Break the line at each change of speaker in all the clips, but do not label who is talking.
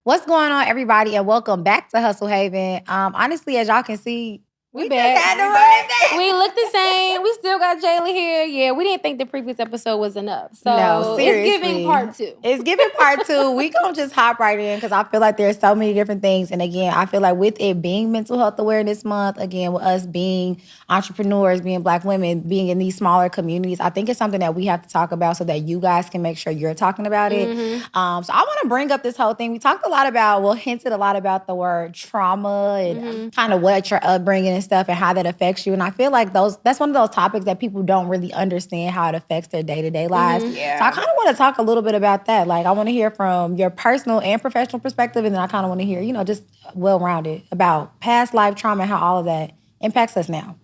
What's going on, everybody, and welcome back to Hustle Haven. Honestly, as y'all can see,
we back.
Just had to run it back.
We look the same. We still got Jayla here. Yeah, we didn't think the previous episode was enough. So
No, seriously.
It's giving part 2.
It's giving part 2. We gonna just hop right in because I feel like there's so many different things. And again, I feel like with it being Mental Health Awareness Month, again, with us being entrepreneurs, being Black women, being in these smaller communities, I think it's something that we have to talk about so that you guys can make sure you're talking about it. So I want to bring up this whole thing. We talked a lot about, hinted a lot about the word trauma and kind of what your upbringing and stuff and how that affects you. And I feel like that's one of those topics that people don't really understand how it affects their day-to-day lives.
Yeah.
So I kind of want to talk a little bit about that. Like, I want to hear from your personal and professional perspective, and then I kind of want to hear, just well-rounded about past life trauma and how all of that impacts us now.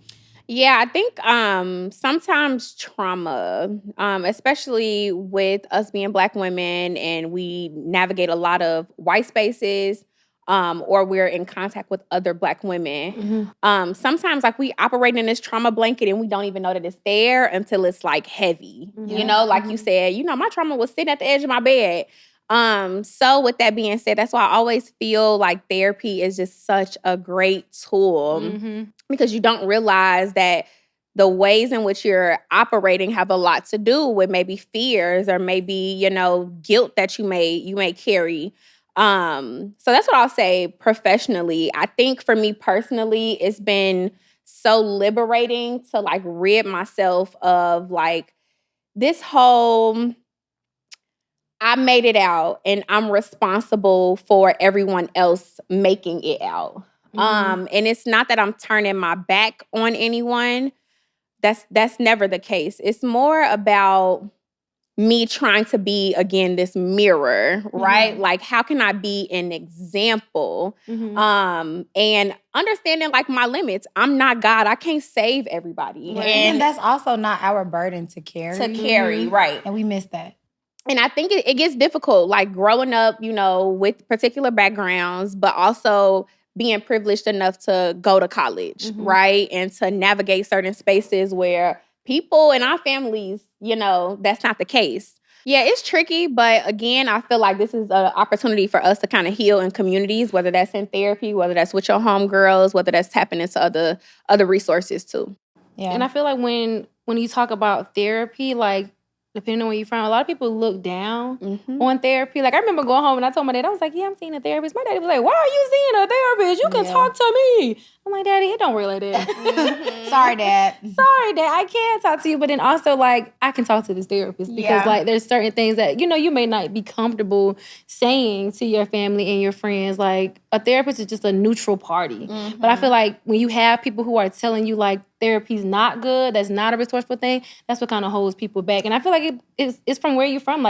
Yeah, I think sometimes trauma, especially with us being Black women and we navigate a lot of white spaces, or we're in contact with other Black women. Sometimes we operate in this trauma blanket and we don't even know that it's there until it's heavy. Like you said, my trauma was sitting at the edge of my bed. So with that being said, that's why I always feel like therapy is just such a great tool because you don't realize that the ways in which you're operating have a lot to do with maybe fears or maybe, guilt that you may carry. So that's what I'll say professionally. I think for me personally, it's been so liberating to rid myself of this whole I made it out and I'm responsible for everyone else making it out. And it's not that I'm turning my back on anyone. That's never the case. It's more about me trying to be, again, this mirror, right? How can I be an example? And understanding my limits. I'm not God. I can't save everybody.
Right. And that's also not our burden to carry.
Right.
And we miss that.
And I think it gets difficult, growing up, with particular backgrounds, but also being privileged enough to go to college, right? And to navigate certain spaces where people in our families, that's not the case. Yeah, it's tricky, but again, I feel like this is an opportunity for us to kind of heal in communities, whether that's in therapy, whether that's with your homegirls, whether that's tapping into other resources too.
Yeah. And I feel like when you talk about therapy, depending on where you're from, a lot of people look down on therapy. I remember going home and I told my dad, I was like, yeah, I'm seeing a therapist. My daddy was like, why are you seeing a therapist? You can talk to me. I'm like, Daddy, it don't work like that.
Sorry, Dad.
Sorry, Dad. I can talk to you. But then also, I can talk to this therapist because, there's certain things that, you may not be comfortable saying to your family and your friends. A therapist is just a neutral party. But I feel like when you have people who are telling you, therapy's not good, that's not a resourceful thing, that's what kind of holds people back. And I feel like it's from where you're from.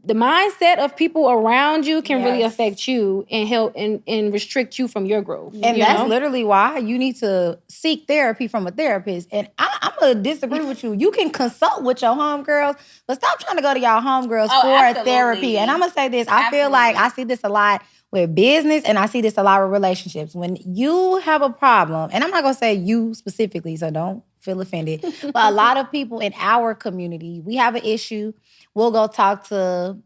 The mindset of people around you can really affect you and help and restrict you from your growth.
And that's literally why you need to seek therapy from a therapist. And I'm going to disagree with you. You can consult with your homegirls, but stop trying to go to y'all homegirls for therapy. And I'm going to say this. I feel like I see this a lot with business and I see this a lot with relationships. When you have a problem, and I'm not going to say you specifically, so don't feel offended, but a lot of people in our community, we have an issue. We'll go talk to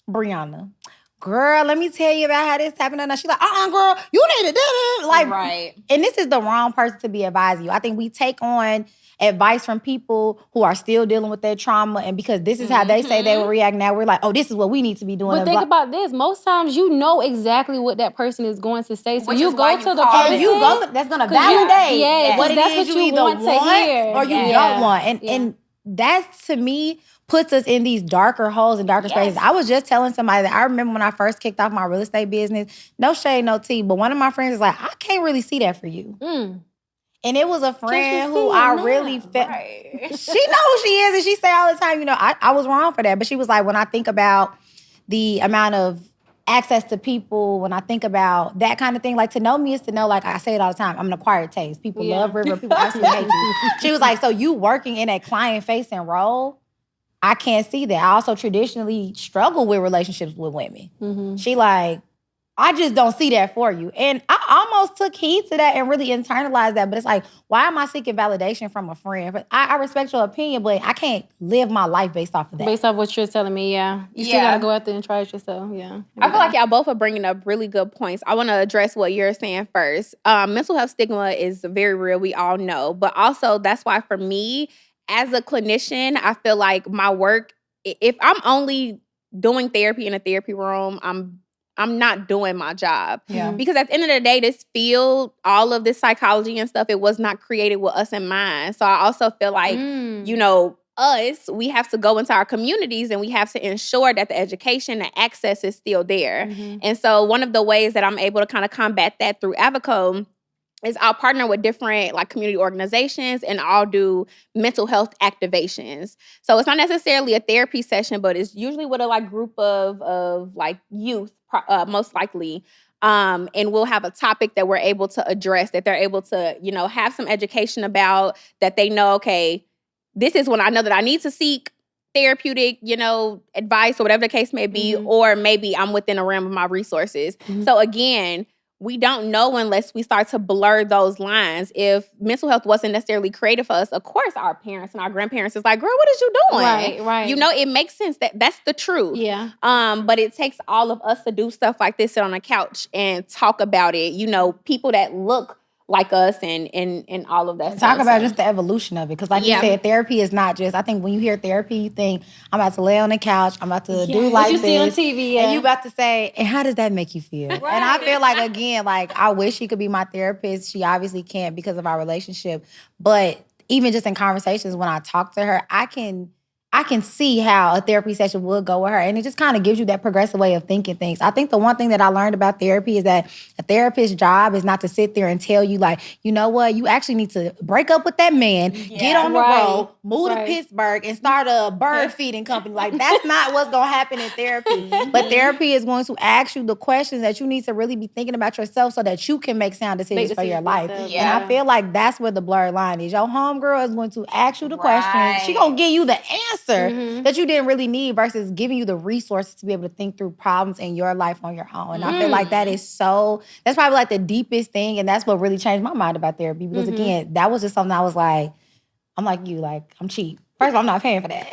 Brianna. Girl, let me tell you about how this happened. And she's like, girl, you need to do it.
Right.
And this is the wrong person to be advising you. I think we take on advice from people who are still dealing with their trauma. And because this is how they say they will react now, we're like, oh, this is what we need to be doing.
But think about this. Most times you know exactly what that person is going to say. So you go to the person.
That's going to validate what it is you either want
to hear.
Or you don't want. And that, to me, puts us in these darker holes and darker spaces. I was just telling somebody that I remember when I first kicked off my real estate business, no shade, no tea, but one of my friends was like, I can't really see that for you. And it was a friend who I really felt. Right. She knows who she is, and she say all the time, I was wrong for that. But she was like, when I think about the amount of access to people, when I think about that kind of thing, to know me is to know, I say it all the time, I'm an acquired taste. People love River, people absolutely hate you. She was like, so you working in a client-facing role, I can't see that. I also traditionally struggle with relationships with women. She I just don't see that for you. And I almost took heed to that and really internalized that. But it's like, why am I seeking validation from a friend? But I respect your opinion, but I can't live my life based off of that.
Based off what you're telling me, yeah. You still got to go out there and try it yourself, yeah.
I feel like y'all both are bringing up really good points. I want to address what you're saying first. Mental health stigma is very real, we all know. But also, that's why for me, as a clinician, I feel like my work, if I'm only doing therapy in a therapy room, I'm not doing my job.
Yeah.
Because at the end of the day, this field, all of this psychology and stuff, it was not created with us in mind. So I also feel like, you know, we have to go into our communities and we have to ensure that the education, the access is still there. And so one of the ways that I'm able to kind of combat that through Advaco is I'll partner with different like community organizations and I'll do mental health activations. So it's not necessarily a therapy session, but it's usually with a like group of like youth, most likely. And we'll have a topic that we're able to address, that they're able to, you know, have some education about, that they know, okay, this is when I know that I need to seek therapeutic, you know, advice or whatever the case may be, or maybe I'm within a realm of my resources. So again, we don't know unless we start to blur those lines. If mental health wasn't necessarily created for us, of course our parents and our grandparents is like, girl, what is you doing?
Right.
You know, it makes sense. That's the truth.
Yeah.
But it takes all of us to do stuff like this, sit on a couch and talk about it. You know, people that look like us and all of that
and
stuff.
talk about just the evolution of it. Because like you said, therapy is not just, I think when you hear therapy, you think, I'm about to lay on the couch, I'm about to do like
what you
this.
see on TV,
And you about to say, and how does that make you feel? And I feel like, again, like I wish she could be my therapist. She obviously can't because of our relationship. But even just in conversations when I talk to her, I can see how a therapy session would go with her. And it just kind of gives you that progressive way of thinking things. I think the one thing that I learned about therapy is that a therapist's job is not to sit there and tell you like, you know what, you actually need to break up with that man, get on the road, move to Pittsburgh and start a bird feeding company. Like that's not what's going to happen in therapy. But therapy is going to ask you the questions that you need to really be thinking about yourself so that you can make sound decisions for your life. And I feel like that's where the blurred line is. Your homegirl is going to ask you the questions. She going to give you the answer that you didn't really need versus giving you the resources to be able to think through problems in your life on your own. And I feel like that is that's probably like the deepest thing. And that's what really changed my mind about therapy. Because again, that was just something I was like, I'm like you, like I'm cheap. First of all, I'm not paying for that.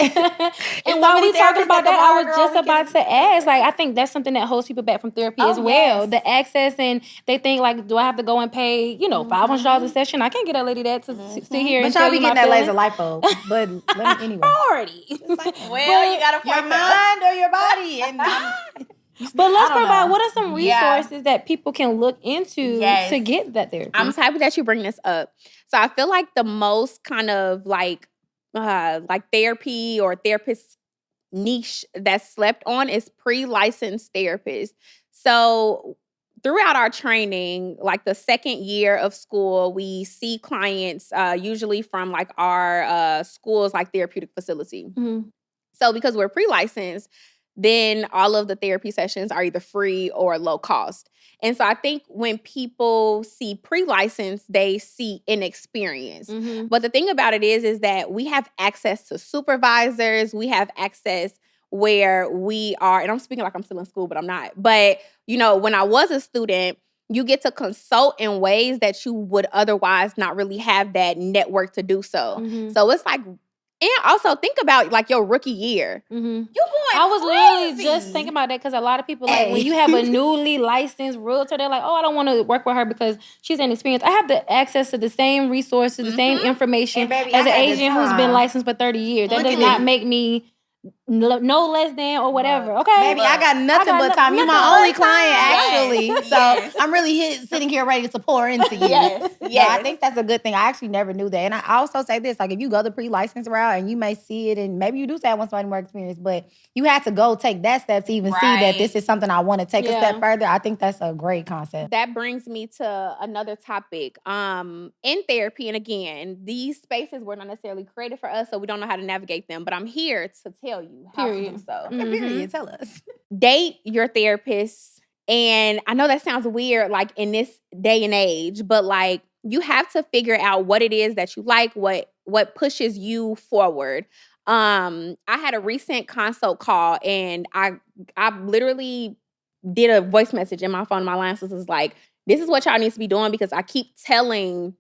And while we talking about that, I was just about to ask, like, I think that's something that holds people back from therapy as well. The access, and they think, like, do I have to go and pay, you know, $500 a session? I can't get a lady that to sit here and
but y'all be getting that
feelings.
laser lipo. But let me, anyway.
Priority.
Well, you got to
your mind or your body. And
but let's talk about what are some resources that people can look into to get that therapy.
I'm happy that you bring this up. So I feel like the most kind of like therapy or therapist niche that's slept on is pre-licensed therapists. So throughout our training, like the second year of school, we see clients usually from like our schools like therapeutic facility. So because we're pre-licensed, then all of the therapy sessions are either free or low cost. And so I think when people see pre-license, they see inexperience. But the thing about it is that we have access to supervisors. We have access where we are, and I'm speaking like I'm still in school, but I'm not. But, you know, when I was a student, you get to consult in ways that you would otherwise not really have that network to do so. So it's like, and also think about like your rookie year. You going
I was literally just thinking about that because a lot of people, like when you have a newly licensed realtor, they're like, oh, I don't want to work with her because she's inexperienced. I have the access to the same resources, the same information
baby,
as an agent who's been licensed for 30 years. That does not make me no less than or whatever. Okay,
baby, I got nothing but time. You're my only client, actually. So I'm really sitting here ready to pour into you. Yeah, I think that's a good thing. I actually never knew that. And I also say this, like if you go the pre-license route and you may see it, and maybe you do say I want somebody more experienced, but you have to go take that step to even see that this is something I want to take a step further. I think that's a great concept.
That brings me to another topic. In therapy, and again, these spaces were not necessarily created for us, so we don't know how to navigate them, but I'm here to tell you how to do so.
Period. Tell us.
Date your therapist. And I know that sounds weird, like in this day and age, but like you have to figure out what it is that you like, what pushes you forward. I had a recent consult call and I literally did a voice message in my phone. My line was like, this is what y'all need to be doing because I keep telling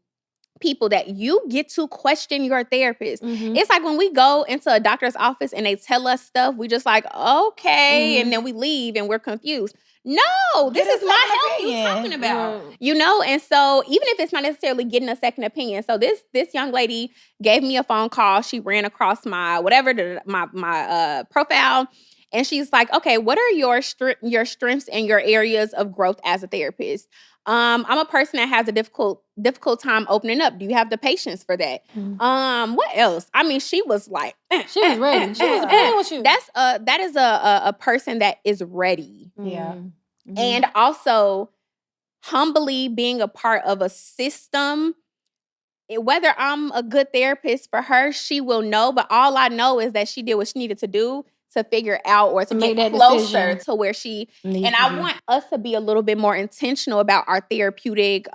people that you get to question your therapist. It's like when we go into a doctor's office and they tell us stuff, we just like, okay, and then we leave and we're confused. No, this is my health you're talking about. You know, and so even if it's not necessarily getting a second opinion, so this young lady gave me a phone call. She ran across my my profile. And she's like, okay, what are your strengths and your areas of growth as a therapist? I'm a person that has a difficult time opening up. Do you have the patience for that? What else? I mean, she was like,
she was ready. She was playing with you.
That is a person that is ready.
Yeah.
And also humbly being a part of a system. Whether I'm a good therapist for her, she will know. But all I know is that she did what she needed to do to figure out or to get closer to where she and I want us to be a little bit more intentional about our therapeutic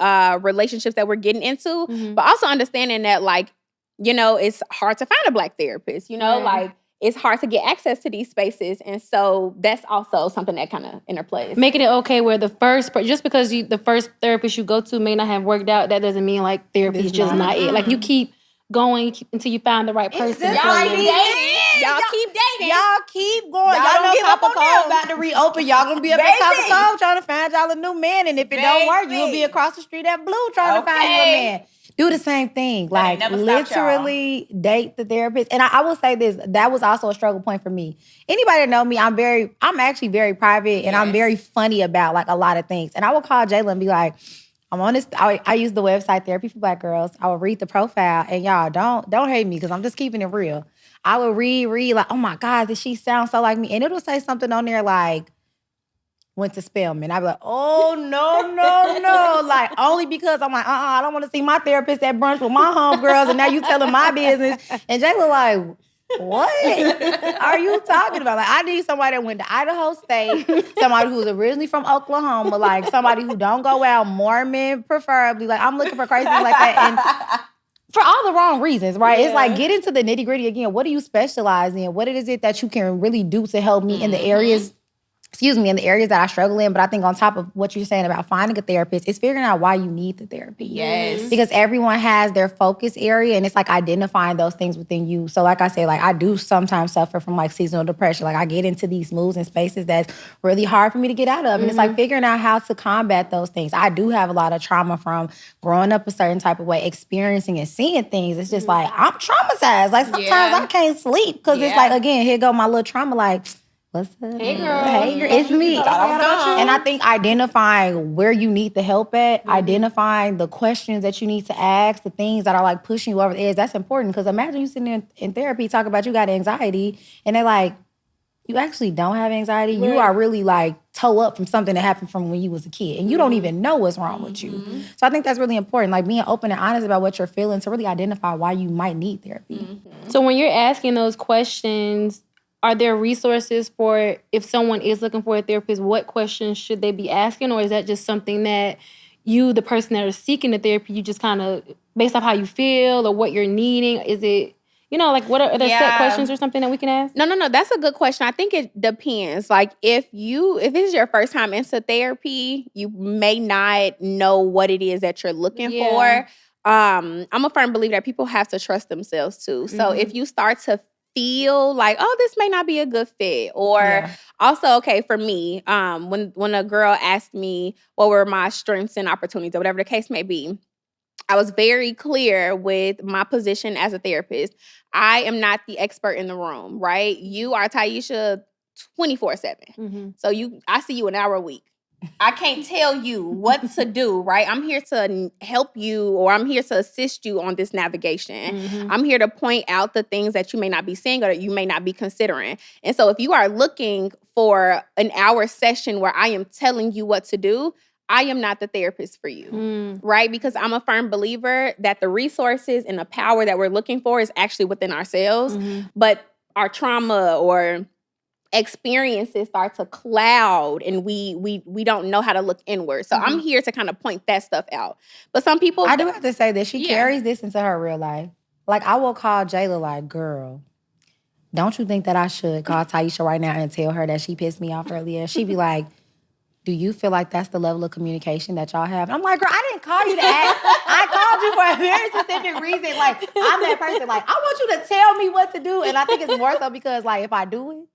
relationships that we're getting into, but also understanding that, like, you know, it's hard to find a Black therapist, you know, like it's hard to get access to these spaces. And so that's also something that kind of interplays.
Making it okay where the first, just because the first therapist you go to may not have worked out, that doesn't mean like therapy is just not it. Like you keep going until you find the right person.
Y'all keep dating.
Y'all keep going. Y'all know Copper Cove about to reopen. Y'all gonna be up at Copper Cove trying to find y'all a new man. And if it don't work, you'll be across the street at Blue trying to find you a man. Do the same thing. Like, literally date the therapist. And I will say this, that was also a struggle point for me. Anybody that know me, I'm actually very private and I'm very funny about like a lot of things. And I will call Jayla and be like, I'm on this. I use the website Therapy for Black Girls. I will read the profile, and y'all don't hate me because I'm just keeping it real. I will read like, oh my God, does she sound so like me? And it'll say something on there like, went to Spelman. I'd be like, oh no, like only because I'm like, I don't want to see my therapist at brunch with my homegirls, and now you telling my business. And Jayla like, what are you talking about? Like, I need somebody that went to Idaho State, somebody who's originally from Oklahoma, like somebody who don't go out, Mormon preferably. Like, I'm looking for crazy like that. And for all the wrong reasons, right? It's like, get into the nitty gritty again. What do you specialize in? What is it that you can really do to help me in the areas in the areas that I struggle in? But I think on top of what you're saying about finding a therapist, it's figuring out why you need the therapy.
Yes.
Because everyone has their focus area, and it's like identifying those things within you. So like I said, like I do sometimes suffer from like seasonal depression. Like I get into these moods and spaces that's really hard for me to get out of. And it's like figuring out how to combat those things. I do have a lot of trauma from growing up a certain type of way, experiencing and seeing things. It's just like, I'm traumatized. Like sometimes I can't sleep because it's like, again, here go my little trauma, like, what's up?
Hey, girl.
Hey, girl. It's me. And I think identifying where you need the help at, identifying the questions that you need to ask, the things that are like pushing you over the edge, that's important. Because imagine you sitting in therapy talking about you got anxiety, and they're like, you actually don't have anxiety. Right. You are really like toe up from something that happened from when you was a kid, and you don't even know what's wrong with you. So I think that's really important, like being open and honest about what you're feeling to really identify why you might need therapy.
So when you're asking those questions, are there resources for if someone is looking for a therapist, what questions should they be asking? Or is that just something that you, the person that is seeking the therapy, you just kind of, based off how you feel or what you're needing, is it, you know, like what are there set questions or something that we can ask?
No. That's a good question. I think it depends. Like if this is your first time into therapy, you may not know what it is that you're looking for. I'm a firm believer that people have to trust themselves too. So if you start to feel like, oh, this may not be a good fit. Or also, okay, for me, when a girl asked me what were my strengths and opportunities or whatever the case may be, I was very clear with my position as a therapist. I am not the expert in the room, right? You are Taisha 24/7. So I see you an hour a week. I can't tell you what to do, right? I'm here to help you, or I'm here to assist you on this navigation. I'm here to point out the things that you may not be seeing or that you may not be considering. And so if you are looking for an hour session where I am telling you what to do, I am not the therapist for you, right? Because I'm a firm believer that the resources and the power that we're looking for is actually within ourselves. But our trauma or experiences start to cloud and we don't know how to look inward. So I'm here to kind of point that stuff out. But some people...
I do have to say that she carries this into her real life. Like, I will call Jayla like, girl, don't you think that I should call Taisha right now and tell her that she pissed me off earlier? She'd be like, do you feel like that's the level of communication that y'all have? And I'm like, girl, I didn't call you to ask. I called you for a very specific reason. Like, I'm that person. Like, I want you to tell me what to do. And I think it's more so because, like, if I do it,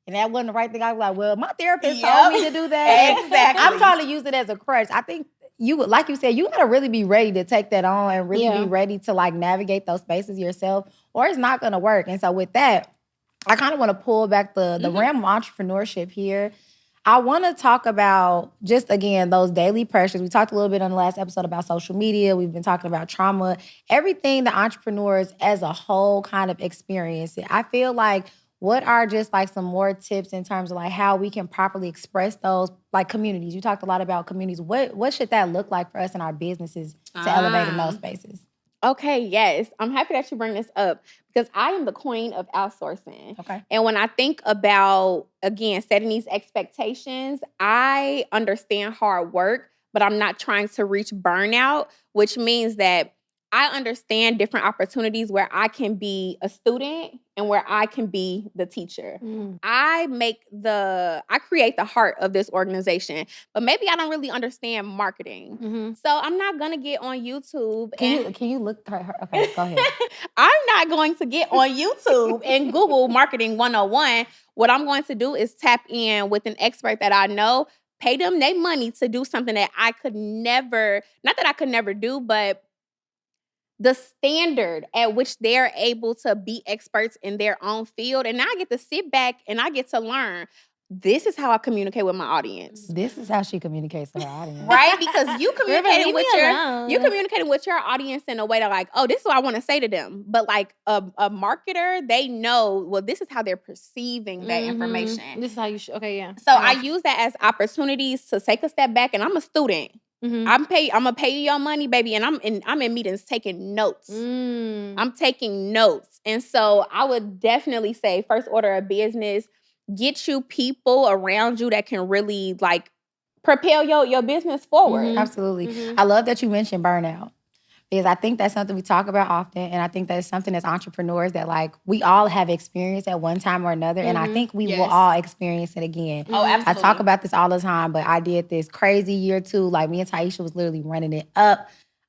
and that wasn't the right thing, I'd be like, well, my therapist told me to do that.
Exactly.
I'm trying to use it as a crutch. I think like you said, you got to really be ready to take that on and really be ready to like navigate those spaces yourself, or it's not going to work. And so with that, I kind of want to pull back the realm of entrepreneurship here. I want to talk about just, again, those daily pressures. We talked a little bit on the last episode about social media. We've been talking about trauma, everything that entrepreneurs as a whole kind of experience. I feel like what are just like some more tips in terms of like how we can properly express those like communities? You talked a lot about communities. What should that look like for us in our businesses to elevate in those spaces?
Okay, yes. I'm happy that you bring this up because I am the queen of outsourcing.
Okay.
And when I think about, again, setting these expectations, I understand hard work, but I'm not trying to reach burnout, which means that I understand different opportunities where I can be a student and where I can be the teacher. I create the heart of this organization, but maybe I don't really understand marketing. So I'm not going to get on YouTube.
Can you look her? Okay, go ahead.
I'm not going to get on YouTube and Google Marketing 101. What I'm going to do is tap in with an expert that I know, pay them their money to do something that I could never, not that I could never do, but the standard at which they're able to be experts in their own field. And now I get to sit back and I get to learn. This is how I communicate with my audience.
This is how she communicates with her audience.
Right? Because you communicating with your audience in a way that like, oh, this is what I want to say to them. But like a marketer, they know, well, this is how they're perceiving that information.
This is how you should, okay, yeah.
So I use that as opportunities to take a step back, and I'm a student. I'm gonna pay you your money, baby, and I'm in meetings taking notes. I'm taking notes. And so I would definitely say first order of business, get you people around you that can really like propel your business forward.
Absolutely. I love that you mentioned burnout. Because I think that's something we talk about often, and I think that's something as entrepreneurs that like we all have experienced at one time or another, and I think we will all experience it again.
Oh, absolutely.
I talk about this all the time, but I did this crazy year too. Like me and Taisha was literally running it up.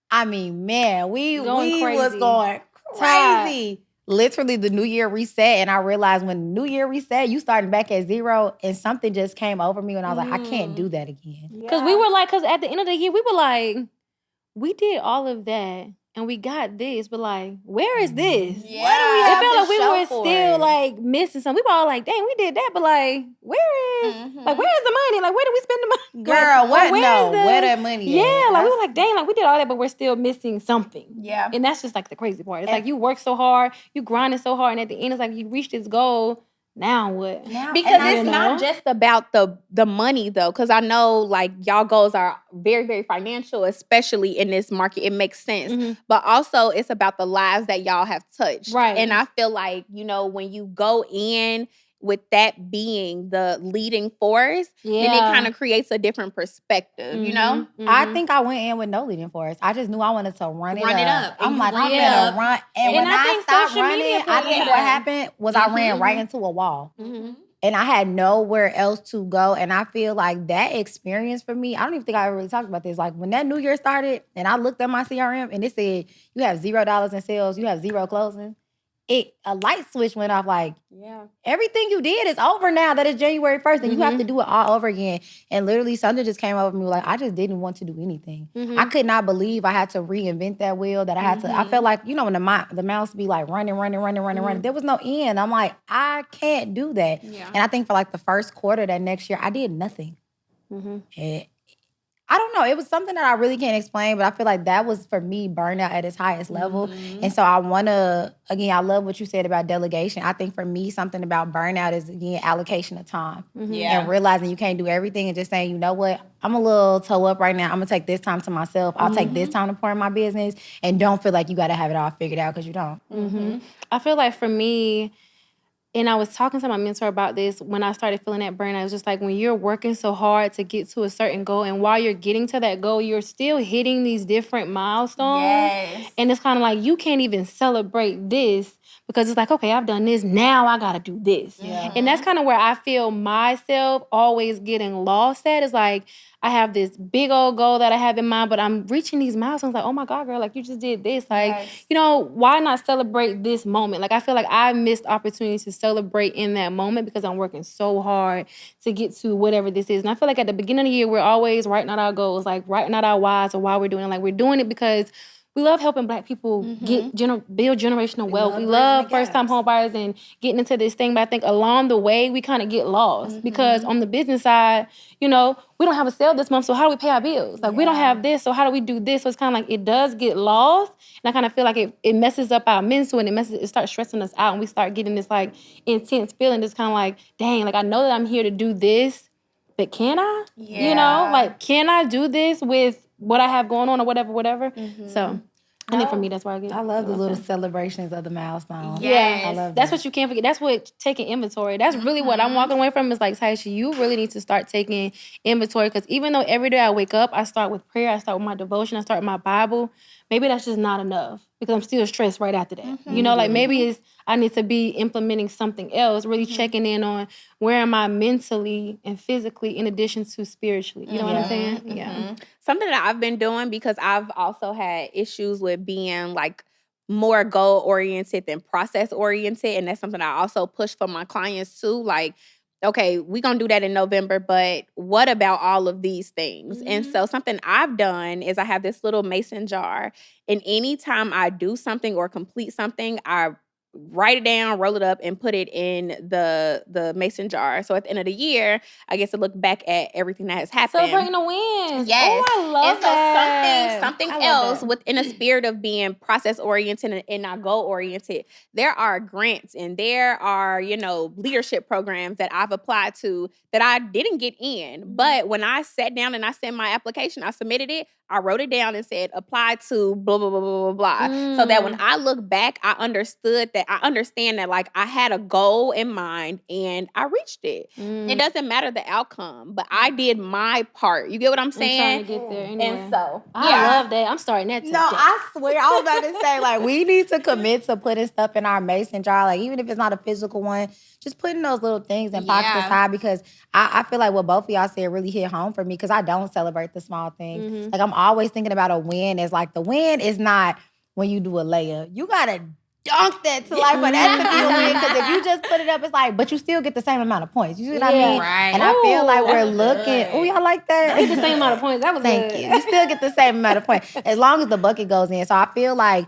I mean, man, we was going crazy. Literally the new year reset, and I realized when the new year reset, you starting back at zero, and something just came over me, and I was like, I can't do that again.
Because we were like, because at the end of the year, we were like, we did all of that and we got this, but like, where is this?
Yeah. What do we have
it felt
to
like we
show
were
for
still
it?
Like missing something. We were all like, dang, we did that, but like, where is the money? Like, where did we spend the money?
Girl,
like,
where that money
Yeah,
at?
like we were like, dang, like we did all that, but we're still missing something.
Yeah.
And that's just like the crazy part. It's like you work so hard, you grinding so hard, and at the end it's like you reach this goal. Now what?
Because it's not just about the money though, because I know like y'all goals are very, very financial, especially in this market. It makes sense. But also it's about the lives that y'all have touched.
Right.
And I feel like, you know, when you go in with that being the leading force, then it kind of creates a different perspective, you know?
I think I went in with no leading force. I just knew I wanted to run it up. I'm
And
like,
you
I'm
ran it
gonna
up.
run. And when I stopped
social media
running, I think what happened was I ran right into a wall. And I had nowhere else to go. And I feel like that experience for me, I don't even think I ever really talked about this. Like when that new year started and I looked at my CRM and it said, you have $0 in sales, you have 0 closing. A light switch went off like, everything you did is over now that it's January 1st and you have to do it all over again. And literally something just came over me like, I just didn't want to do anything. I could not believe I had to reinvent that wheel, that I had to, I felt like, you know, when the mouse be like running. There was no end. I'm like, I can't do that. Yeah. And I think for like the first quarter that next year, I did nothing. And I don't know. It was something that I really can't explain, but I feel like that was, for me, burnout at its highest level. And so I want to, again, I love what you said about delegation. I think for me, something about burnout is, again, allocation of time. And realizing you can't do everything and just saying, you know what, I'm a little toe up right now. I'm going to take this time to myself. I'll take this time to pour in my business. And don't feel like you got to have it all figured out because you don't.
I feel like for me, and I was talking to my mentor about this when I started feeling that burnout. It was just like when you're working so hard to get to a certain goal, and while you're getting to that goal, you're still hitting these different milestones. And it's kind of like you can't even celebrate this because it's like, okay, I've done this. Now I got to do this.
Yeah.
And that's kind of where I feel myself always getting lost at. Is like, I have this big old goal that I have in mind, but I'm reaching these milestones like, oh my God, girl, like you just did this. Like, you know, why not celebrate this moment? Like, I feel like I missed opportunities to celebrate in that moment because I'm working so hard to get to whatever this is. And I feel like at the beginning of the year, we're always writing out our goals, like writing out our whys or why we're doing it. Like, we're doing it because we love helping Black people build generational wealth. We love first-time home buyers and getting into this thing. But I think along the way, we kind of get lost because on the business side, you know, we don't have a sale this month, so how do we pay our bills? Like, we don't have this, so how do we do this? So it's kind of like it does get lost. And I kind of feel like it messes up our mental and it starts stressing us out. And we start getting this, like, intense feeling. It's kind of like, dang, like, I know that I'm here to do this, but can I? Yeah. You know, like, can I do this with what I have going on or whatever. So I think for me, that's why
I love the little celebrations of the milestones.
Yes.
I love
that's what you can't forget. That's what taking inventory. That's really what I'm walking away from is like, Taisha, you really need to start taking inventory because even though every day I wake up, I start with prayer, I start with my devotion, I start with my Bible, maybe that's just not enough because I'm still stressed right after that. You know, like maybe I need to be implementing something else, really checking in on where am I mentally and physically in addition to spiritually. You know what I'm saying? Yeah.
Something that I've been doing because I've also had issues with being like more goal oriented than process oriented. And that's something I also push for my clients too. Like, okay, we're going to do that in November, but what about all of these things? And so something I've done is I have this little mason jar. And anytime I do something or complete something, I write it down, roll it up, and put it in the mason jar. So at the end of the year, I get to look back at everything that has happened.
Celebrating the wins.
Yes.
Oh, I love
that. So something else
that.
within a spirit of being process oriented and not goal oriented. There are grants and there are, you know, leadership programs that I've applied to that I didn't get in. But when I sat down and I sent my application, I submitted it, I wrote it down and said, apply to blah, blah, blah, blah, blah, blah. So that when I look back, I understand that like I had a goal in mind and I reached it. It doesn't matter the outcome, but I did my part. You get what I'm saying?
I'm trying to get there anyway.
And so,
I love that. I'm starting that today.
No, I swear, I was about to say, like, we need to commit to putting stuff in our mason jar. Like, even if it's not a physical one, just putting those little things in pockets aside because I feel like what both of y'all said really hit home for me because I don't celebrate the small things. Like, I'm always thinking about a win as like the win is not when you do a layup. You got to dunk that to life for that to be a win because if you just put it up, it's like, but you still get the same amount of points. You see what I mean?
Right.
And I feel like we're looking. Oh, y'all like that?
You get the same amount of points. That was
Thank you. You still get the same amount of points as long as the bucket goes in. So I feel like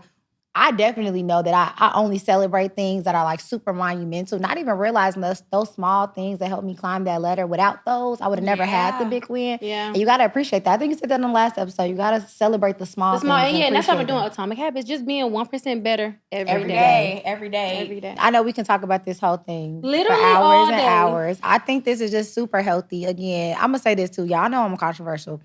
I definitely know that I only celebrate things that are like super monumental, not even realizing those small things that helped me climb that ladder. Without those, I would have never had the big win.
Yeah.
And you got to appreciate that. I think you said that in the last episode. You got to celebrate the small things.
And that's what we're doing. Atomic Habits, just being 1% better every day.
Every day.
I know we can talk about this whole thing
literally
for hours
all
and
day.
hours. I think this is just super healthy. Again, I'm going to say this too. Y'all know I'm controversial.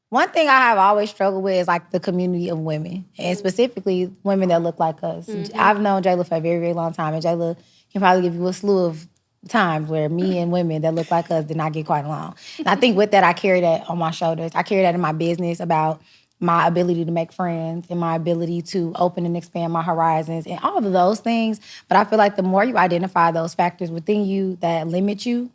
One thing I have always struggled with is like the community of women, and specifically women that look like us. I've known Jayla for a very, very long time, and Jayla can probably give you a slew of times where me and women that look like us did not get quite along. And I think with that, I carry that on my shoulders. I carry that in my business about my ability to make friends and my ability to open and expand my horizons and all of those things. But I feel like the more you identify those factors within you that limit you,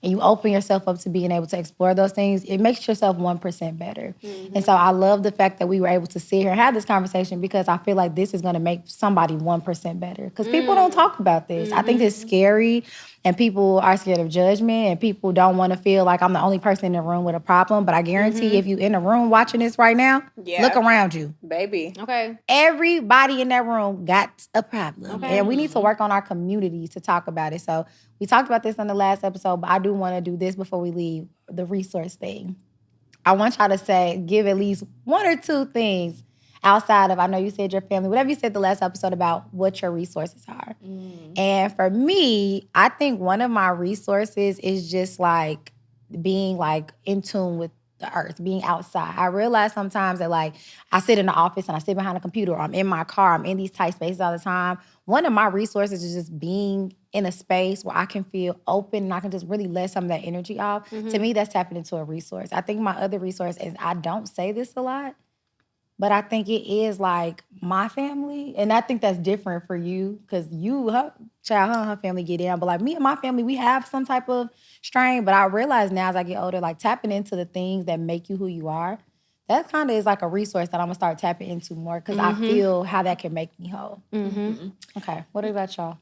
and you open yourself up to being able to explore those things, it makes yourself 1% better. And so I love the fact that we were able to sit here and have this conversation because I feel like this is going to make somebody 1% better. Because people don't talk about this. I think it's scary, and people are scared of judgment, and people don't want to feel like I'm the only person in the room with a problem. But I guarantee if you're in the room watching this right now, look around you.
Baby.
Okay.
Everybody in that room got a problem. Okay. And we need to work on our communities to talk about it. So we talked about this in the last episode, but I do want to do this before we leave, the resource thing. I want y'all to give at least one or two things outside of, I know you said your family, whatever you said the last episode about what your resources are. And for me, I think one of my resources is just like being like in tune with the earth, being outside. I realize sometimes that like I sit in the office and I sit behind a computer, or I'm in my car, I'm in these tight spaces all the time. One of my resources is just being in a space where I can feel open and I can just really let some of that energy off. To me, that's tapping into a resource. I think my other resource is, I don't say this a lot, But I think it is like my family, and I think that's different for you because her and her family get in. But like me and my family, we have some type of strain. But I realize now as I get older, like tapping into the things that make you who you are, that kind of is like a resource that I'm gonna start tapping into more because I feel how that can make me whole. Okay, what about y'all?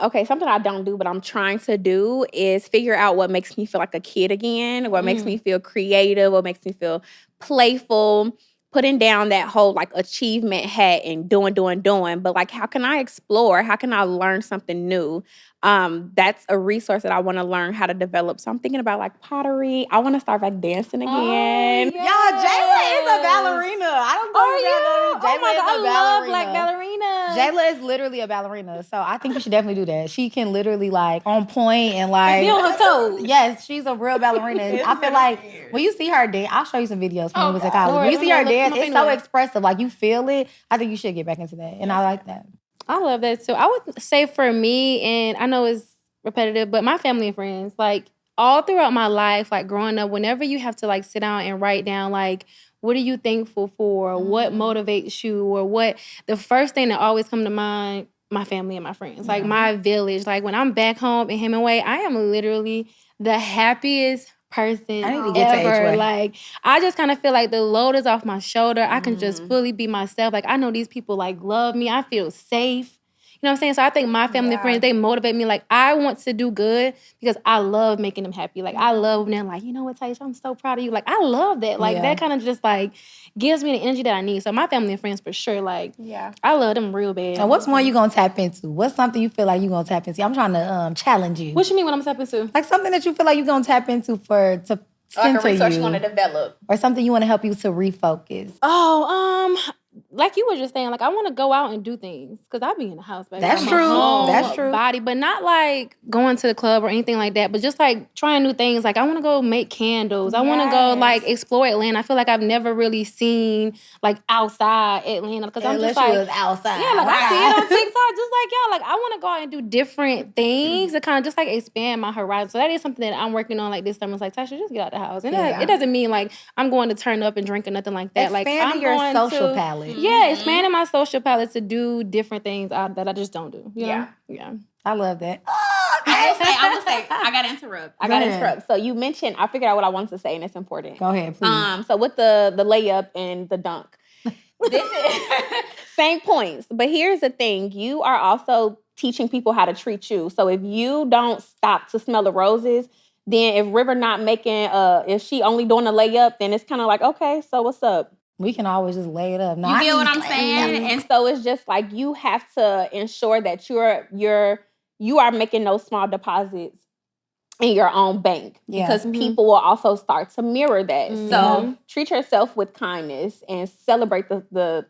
Okay, something I don't do, but I'm trying to do is figure out what makes me feel like a kid again, what makes me feel creative, what makes me feel playful, putting down that whole like achievement hat and doing. But like, how can I explore? How can I learn something new? That's a resource that I want to learn how to develop. So I'm thinking about like pottery. I want to start like dancing again.
Y'all, Jayla is a ballerina. I don't know if y'all know this. Jayla is a ballerina.
I love like ballerinas.
Jayla is literally a ballerina. So I think you should definitely do that. She can literally like on point and like
be on her toes.
Yes, she's a real ballerina. I feel like when you see her dance, I'll show you some videos from when we was in college. When you see her dance, it's so expressive. Like you feel it. I think you should get back into that. And I like that.
I love that too. I would say for me, and I know it's repetitive, but my family and friends, like all throughout my life, like growing up, whenever you have to like sit down and write down like, what are you thankful for? What motivates you? Or what, the first thing that always come to mind, my family and my friends, like my village. Like when I'm back home in Hemingway, I am literally the happiest person
I need to get
ever.
to
Like I just kind of feel like the load is off my shoulder. I can just fully be myself. Like I know these people like love me. I feel safe. You know what I'm saying? So I think my family and friends, they motivate me. Like I want to do good because I love making them happy. Like I love when they're like, you know what, Taisha, I'm so proud of you. Like I love that. Like that kind of just like gives me the energy that I need. So my family and friends for sure. Like I love them real bad.
And what's one you gonna tap into? What's something you feel like you gonna tap into? I'm trying to challenge you.
What you mean when I'm tapping into?
Like something that you feel like you gonna tap into to center
like a resource you
want
to develop.
Or something you want to help you to refocus.
Like you were just saying, like I want to go out and do things because I be in the house, baby.
That's true. That's true.
Body, but not like going to the club or anything like that. But just like trying new things. Like I want to go make candles. I want to go like explore Atlanta. I feel like I've never really seen like outside Atlanta because I'm just like
outside.
Yeah, like I see it on TikTok, just like y'all. Like I want to go out and do different things to kind of just like expand my horizon. So that is something that I'm working on like this summer. It's like Tasha, just get out the house, and it doesn't mean like I'm going to turn up and drink or nothing like that.
Expanding
like I'm
your
going
social
to,
palette.
Yeah, expanding my social palette to do different things that I just don't do. You know? Yeah.
I love that.
I will say, I got to interrupt. So you mentioned, I figured out what I wanted to say, and it's important.
Go ahead, please.
So with the layup and the dunk, this is same points. But here's the thing. You are also teaching people how to treat you. So if you don't stop to smell the roses, then if River not making, if she only doing a layup, then it's kind of like, okay, so what's up?
We can always just lay it up. No,
you get what I'm saying? And so it's just like you have to ensure that you are making those small deposits in your own bank because people will also start to mirror that. So treat yourself with kindness and celebrate the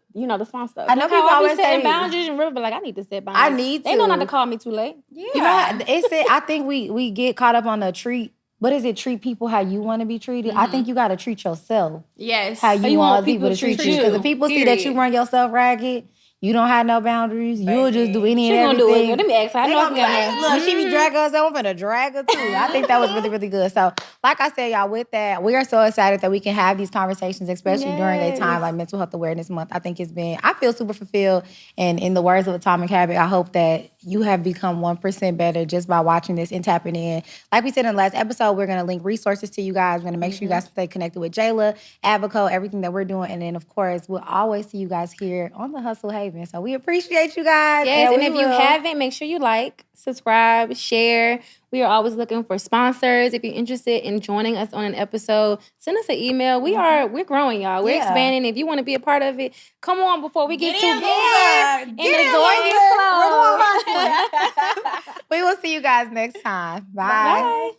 small stuff.
I know people always
setting boundaries and River, but like I need to set boundaries.
I need to.
They know not to call me too late.
Yeah. You know, I think we get caught up on the treat. What is it? Treat people how you want to be treated. I think you got to treat yourself.
Yes.
How you want other people to treat you. Because if people see that you run yourself ragged, you don't have no boundaries. Baby. You'll just do any and everything.
She gonna do it. Let me ask her. I know I'm gonna.
Look, she be dragging herself. I'm finna drag her too. I think that was really, really good. So, like I said, y'all, with that, we are so excited that we can have these conversations, especially during a time like Mental Health Awareness Month. I think I feel super fulfilled. And in the words of Atomic Habit, I hope that you have become 1% better just by watching this and tapping in. Like we said in the last episode, we're gonna link resources to you guys. We're gonna make sure you guys stay connected with Jayla, Advaco, everything that we're doing. And then, of course, we'll always see you guys here on the Hustle Haven. So we appreciate you guys.
Yes, and if you haven't, make sure you like, subscribe, share. We are always looking for sponsors. If you're interested in joining us on an episode, send us an email. We're growing, y'all. We're expanding. If you want to be a part of it, come on before we get too big and the door gets closed.
We will see you guys next time. Bye.
Bye.